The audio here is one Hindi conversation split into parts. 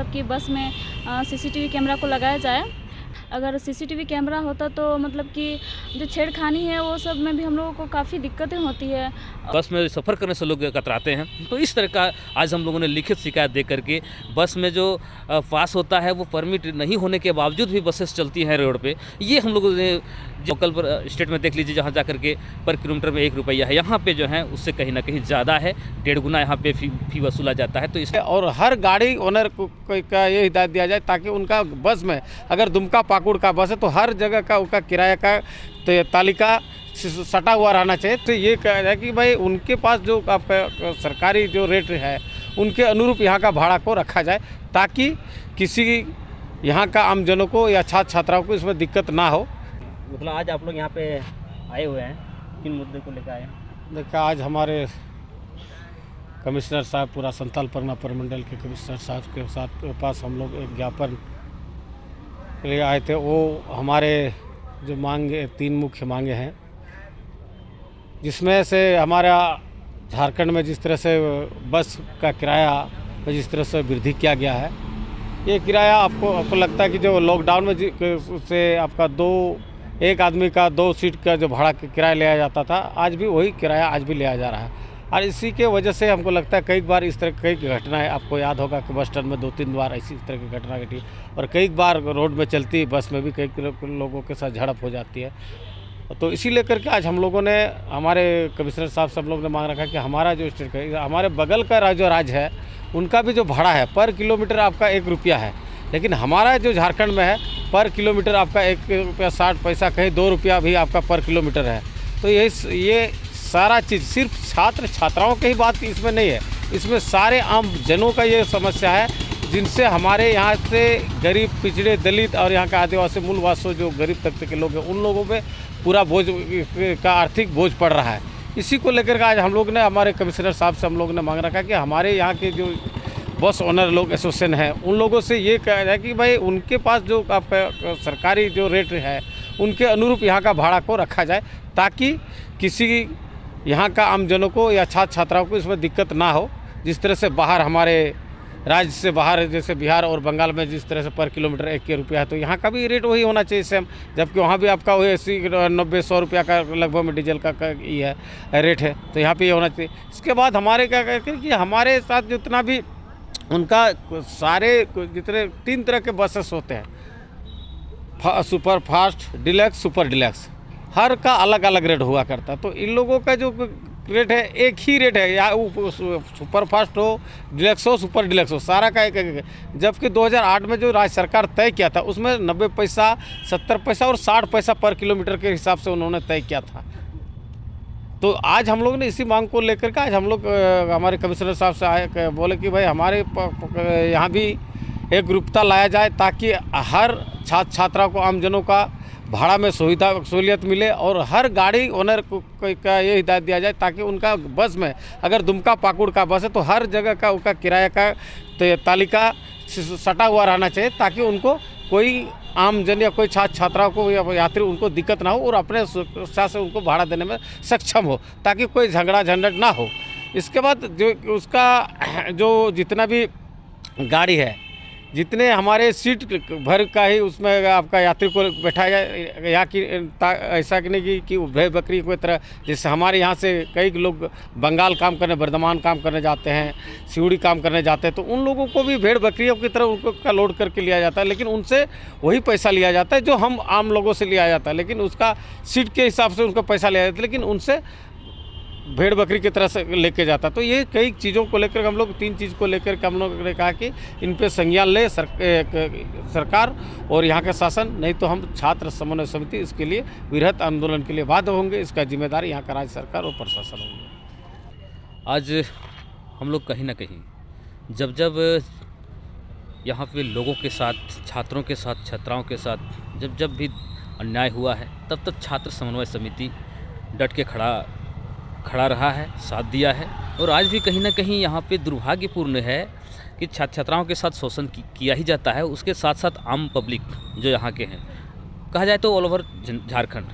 मतलब कि बस में सीसीटीवी कैमरा को लगाया जाए। अगर सीसीटीवी कैमरा होता तो मतलब कि जो छेड़खानी है वो सब में भी हम लोगों को काफ़ी दिक्कतें होती है। बस में सफ़र करने से लोग कतराते हैं, तो इस तरह का आज हम लोगों ने लिखित शिकायत दे करके बस में जो पास होता है वो परमिट नहीं होने के बावजूद भी बसेस चलती हैं रोड पे, ये हम लोगों ने लोकल पर स्टेट में देख लीजिए, जहाँ जा करके पर किलोमीटर में 1 रुपया है, यहाँ पे जो है उससे कहीं ना कहीं ज़्यादा है, 1.5 गुना यहाँ पे फी वसूला जाता है। तो इस और हर गाड़ी ओनर को का ये हिदायत दिया जाए ताकि उनका बस में अगर दुमका पाकुड़ का बस है तो हर जगह का उनका किराया का तालिका सटा हुआ रहना चाहिए। तो ये कहा जाए कि भाई उनके पास जो आपका सरकारी जो रेट है उनके अनुरूप यहाँ का भाड़ा को रखा जाए, ताकि किसी यहाँ का आमजनों को या छात्र छात्राओं को इसमें दिक्कत ना हो। मतलब आज आप लोग यहाँ पे आए हुए हैं, किन मुद्दे को लेकर आए हैं? देखिए, आज हमारे कमिश्नर साहब, पूरा संथाल परगना प्रमंडल के कमिश्नर साहब के पास हम लोग एक ज्ञापन के लिए आए थे। वो हमारे जो मांगे 3 मुख्य मांगे हैं, जिसमें से हमारा झारखंड में जिस तरह से बस का किराया में जिस तरह से वृद्धि किया गया है, ये किराया आपको लगता है कि जो लॉकडाउन में से आपका एक आदमी का 2 सीट का जो भाड़ा किराया लिया जाता था, आज भी वही किराया आज भी लिया जा रहा है। और इसी के वजह से हमको लगता है कई बार इस तरह कई घटनाएं, आपको याद होगा कि बस स्टैंड में 2-3 बार ऐसी तरह की घटना घटी, और कई बार रोड में चलती बस में भी कई लोगों के साथ झड़प हो जाती है। तो इसी लेकर के आज हम लोगों ने, हमारे कमिश्नर साहब सब लोग ने मांग रखा कि हमारा जो स्टेट का, हमारे बगल का जो राज्य है उनका भी जो भाड़ा है पर किलोमीटर आपका 1 रुपया है, लेकिन हमारा जो झारखंड में है पर किलोमीटर आपका 1 रुपया 60 पैसा, कहीं 2 रुपया भी आपका पर किलोमीटर है। तो ये सारा चीज़ सिर्फ छात्र छात्राओं की ही बात इसमें नहीं है, इसमें सारे आम जनों का ये समस्या है, जिनसे हमारे यहाँ से गरीब, पिछड़े, दलित और यहाँ का आदिवासी मूलवासी जो गरीब तबके के लोग हैं, उन लोगों पे पूरा बोझ का आर्थिक बोझ पड़ रहा है। इसी को लेकर के आज हम लोग ने, हमारे कमिश्नर साहब से हम लोग ने मांग रखा कि हमारे यहाँ के जो बस ओनर लोग एसोसिएशन है, उन लोगों से ये कहा जाए कि भाई उनके पास जो आपका सरकारी जो रेट है उनके अनुरूप यहाँ का भाड़ा को रखा जाए, ताकि किसी यहाँ का आमजनों को या छात्र छात्राओं को इसमें दिक्कत ना हो। जिस तरह से बाहर, हमारे राज्य से बाहर जैसे बिहार और बंगाल में जिस तरह से पर किलोमीटर 1 रुपया है, तो यहाँ का भी रेट वही होना चाहिए सेम, जबकि वहाँ भी आपका वही 80-90-100 रुपया का लगभग में डीजल का ये है रेट है, तो यहाँ पे ये होना चाहिए। इसके बाद हमारे क्या कहते हैं कि हमारे साथ जितना भी उनका सारे जितने 3 तरह के बसेस होते हैं, super fast, deluxe, super deluxe, हर का अलग अलग रेट हुआ करता है। तो इन लोगों का जो रेट है एक ही रेट है, या सुपर फास्ट हो, डिलक्स हो, सुपर डिलक्स हो, सारा का एक। जबकि 2008 में जो राज्य सरकार तय किया था उसमें 90 पैसा, 70 पैसा और 60 पैसा पर किलोमीटर के हिसाब से उन्होंने तय किया था। तो आज हम लोग ने इसी मांग को लेकर के आज हम लोग हमारे कमिश्नर साहब से आए, बोले कि भाई हमारे यहाँ भी एक रूपता लाया जाए, ताकि हर छात्र छात्रा को, आमजनों का भाड़ा में सहूलियत मिले, और हर गाड़ी ओनर को का ये हिदायत दिया जाए ताकि उनका बस में अगर दुमका पाकुड़ का बस है तो हर जगह का उनका किराया का तालिका सटा हुआ रहना चाहिए, ताकि उनको कोई आमजन या कोई छात्र छात्राओं को या यात्री उनको दिक्कत ना हो, और अपने स्वेच्छा से उनको भाड़ा देने में सक्षम हो, ताकि कोई झगड़ा झंझट ना हो। इसके बाद जो उसका जो जितना भी गाड़ी है, जितने हमारे सीट भर का ही उसमें आपका यात्री को बैठाया जाए, यहाँ की ऐसा कि नहीं कि भेड़ बकरी की तरह, जैसे हमारे यहाँ से कई लोग बंगाल काम करने, बर्धमान काम करने जाते हैं, सिवड़ी काम करने जाते हैं, तो उन लोगों को भी भेड़ बकरियों की तरह उनको का लोड करके लिया जाता है, लेकिन उनसे वही पैसा लिया जाता है जो हम आम लोगों से लिया जाता है, लेकिन उसका सीट के हिसाब से उनका पैसा लिया जाता है, लेकिन उनसे भेड़ बकरी की तरह से लेके जाता। तो ये कई चीज़ों को लेकर हम लोग 3 चीज़ को लेकर के हम लोग ने कहा कि इन पे संज्ञान ले सरकार और यहाँ का शासन, नहीं तो हम छात्र समन्वय समिति इसके लिए वृहत आंदोलन के लिए बाध्य होंगे। इसका जिम्मेदार यहाँ का राज्य सरकार और प्रशासन होंगे। आज हम लोग कहीं ना कहीं जब यहाँ पे लोगों के साथ, छात्रों के साथ, छात्राओं के साथ जब भी अन्याय हुआ है, तब छात्र समन्वय समिति डट के खड़ा रहा है, साथ दिया है। और आज भी कहीं ना कहीं यहाँ पे दुर्भाग्यपूर्ण है कि छात्र छात्राओं के साथ शोषण किया ही जाता है, उसके साथ साथ आम पब्लिक जो यहाँ के हैं, कहा जाए तो ऑल ओवर झारखंड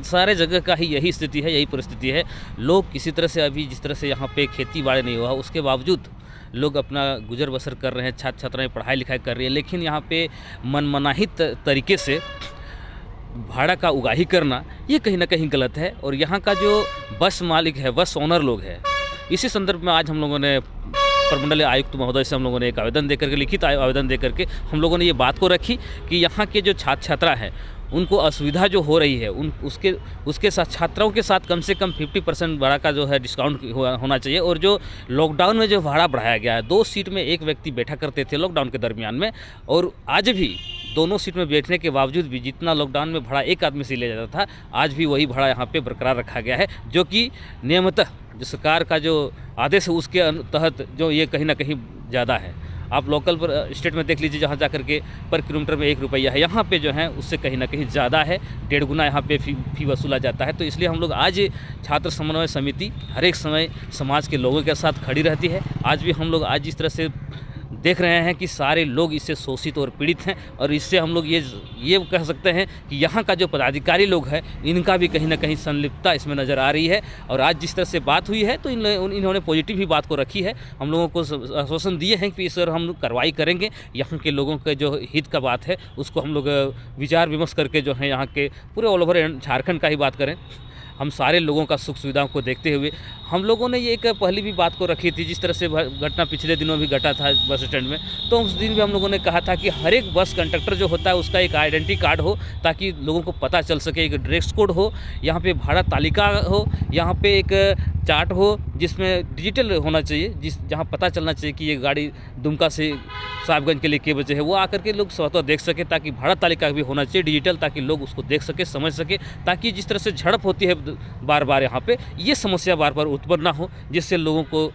सारे जगह का ही यही स्थिति है, यही परिस्थिति है। लोग किसी तरह से, अभी जिस तरह से यहाँ पे खेती बाड़ी नहीं हुआ, उसके बावजूद लोग अपना गुजर बसर कर रहे हैं, छात्र छात्राएं पढ़ाई लिखाई कर रही हैं, लेकिन यहाँ पे मनमनाही तरीके से भाड़ा का उगाही करना ये कहीं ना कहीं गलत है। और यहाँ का जो बस मालिक है, बस ओनर लोग है, इसी संदर्भ में आज हम लोगों ने प्रमंडलीय आयुक्त महोदय से हम लोगों ने एक आवेदन देकर के, लिखित आवेदन देकर के हम लोगों ने ये बात को रखी कि यहाँ के जो छात्र छात्रा हैं उनको असुविधा जो हो रही है उसके साथ छात्राओं के साथ कम से कम 50% भाड़ा का जो है डिस्काउंट होना चाहिए। और जो लॉकडाउन में जो भाड़ा बढ़ाया गया है, 2 सीट में 1 व्यक्ति बैठा करते थे लॉकडाउन के दरमियान में, और आज भी दोनों सीट में बैठने के बावजूद भी जितना लॉकडाउन में भाड़ा एक आदमी से लिया जाता था, आज भी वही भाड़ा यहाँ पे बरकरार रखा गया है, जो कि नियमतः जो सरकार का जो आदेश है उसके तहत जो ये कहीं ना कहीं ज़्यादा है। आप लोकल पर स्टेट में देख लीजिए, जहाँ जा करके पर किलोमीटर में 1 रुपया है, यहाँ पे जो है उससे कहीं ना कहीं ज़्यादा है, 1.5 गुना यहाँ पे फी वसूला जाता है। तो इसलिए हम लोग आज छात्र समन्वय समिति हर एक समय समाज के लोगों के साथ खड़ी रहती है। आज भी हम लोग आज जिस तरह से देख रहे हैं कि सारे लोग इससे शोषित और पीड़ित हैं, और इससे हम लोग ये कह सकते हैं कि यहाँ का जो पदाधिकारी लोग हैं इनका भी कहीं ना कहीं संलिप्तता इसमें नज़र आ रही है। और आज जिस तरह से बात हुई है तो इन्होंने पॉजिटिव ही बात को रखी है, हम लोगों को आश्वासन दिए हैं कि इस पर हम लोग कार्रवाई करेंगे। यहाँ के लोगों के जो हित का बात है उसको हम लोग विचार विमर्श करके जो है यहाँ के पूरे ऑल ओवर झारखंड का ही बात करें, हम सारे लोगों का सुख सुविधाओं को देखते हुए हम लोगों ने ये एक पहले भी बात को रखी थी। जिस तरह से घटना पिछले दिनों भी घटा था बस स्टैंड में, तो उस दिन भी हम लोगों ने कहा था कि हर एक बस कंडक्टर जो होता है उसका एक आइडेंटिटी कार्ड हो, ताकि लोगों को पता चल सके, एक ड्रेस कोड हो, यहाँ पे भाड़ा तालिका हो, यहाँ पे एक चार्ट हो जिसमें डिजिटल होना चाहिए, जहाँ पता चलना चाहिए कि ये गाड़ी दुमका से साहिबगंज के लिए के बजे है, वो आकर के लोग स्वतः देख सके, ताकि भाड़ा तालिका भी होना चाहिए डिजिटल, ताकि लोग उसको देख सके, समझ सके, ताकि जिस तरह से झड़प होती है बार बार यहाँ पे, ये समस्या बार बार उत्पन्न ना हो, जिससे लोगों को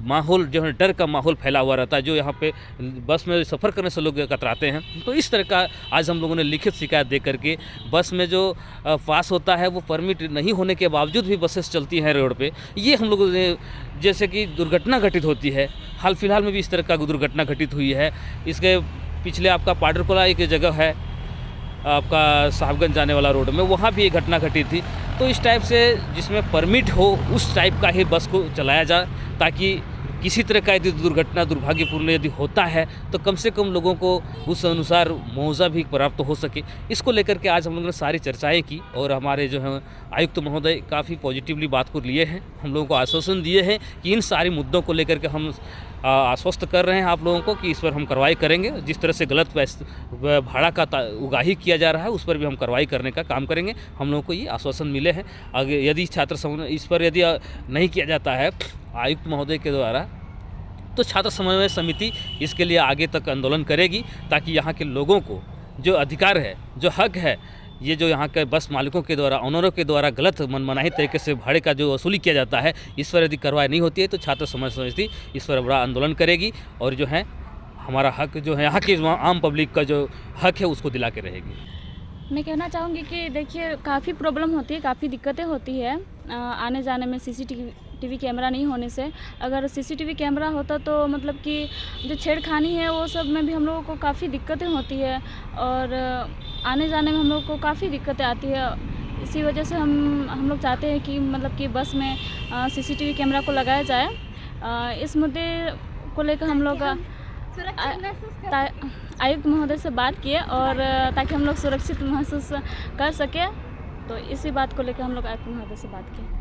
माहौल जो है डर का माहौल फैला हुआ रहता है, जो यहाँ पे बस में सफ़र करने से लोग कतराते हैं। तो इस तरह का आज हम लोगों ने लिखित शिकायत दे करके बस में जो पास होता है वो परमिट नहीं होने के बावजूद भी बसेस चलती हैं रोड पे, ये हम लोगों ने जैसे कि दुर्घटना घटित होती है, हाल फिलहाल में भी इस तरह का दुर्घटना घटित हुई है। इसके पिछले आपका पाडरकोला एक जगह है आपका साहिबगंज जाने वाला रोड में, वहाँ भी एक घटना घटी थी। तो इस टाइप से जिसमें परमिट हो उस टाइप का ही बस को चलाया जाए, ताकि किसी तरह का यदि दुर्घटना दुर्भाग्यपूर्ण यदि होता है तो कम से कम लोगों को उस अनुसार मुआवजा भी प्राप्त हो सके। इसको लेकर के आज हम लोगों ने सारी चर्चाएं की, और हमारे जो है आयुक्त महोदय काफ़ी पॉजिटिवली बात को लिए हैं, हम लोगों को आश्वासन दिए हैं कि इन सारे मुद्दों को लेकर के हम आश्वस्त कर रहे हैं आप लोगों को कि इस पर हम कार्रवाई करेंगे। जिस तरह से गलत भाड़ा का उगाही किया जा रहा है उस पर भी हम कार्रवाई करने का काम करेंगे। हम लोगों को ये आश्वासन मिले हैं। आगे यदि छात्र समन्वय इस पर यदि नहीं किया जाता है आयुक्त महोदय के द्वारा, तो छात्र समन्वय समिति इसके लिए आगे तक आंदोलन करेगी, ताकि यहाँ के लोगों को जो अधिकार है, जो हक है, ये जो यहाँ के बस मालिकों के द्वारा, ऑनरों के द्वारा गलत मनमानी तरीके से भाड़े का जो वसूली किया जाता है, इस पर यदि कार्रवाई नहीं होती है तो छात्र समन्वय समिति इस पर बड़ा आंदोलन करेगी, और जो है हमारा हक जो है, यहाँ की आम पब्लिक का जो हक है उसको दिला के रहेगी। मैं कहना चाहूँगी कि देखिए काफ़ी प्रॉब्लम होती है, काफ़ी दिक्कतें होती है आने जाने में सीसीटीवी कैमरा नहीं होने से। अगर सीसीटीवी कैमरा होता तो मतलब कि जो छेड़खानी है वो सब में भी हम लोगों को काफ़ी दिक्कतें होती है, और आने जाने में हम लोग को काफ़ी दिक्कतें आती है। इसी वजह से हम लोग चाहते हैं कि मतलब कि बस में सीसीटीवी कैमरा को लगाया जाए। इस मुद्दे को लेकर हम लोग आयुक्त महोदय से बात किए, और ताकि हम लोग सुरक्षित महसूस कर सकें, तो इसी बात को लेकर हम लोग आयुक्त महोदय से बात किए।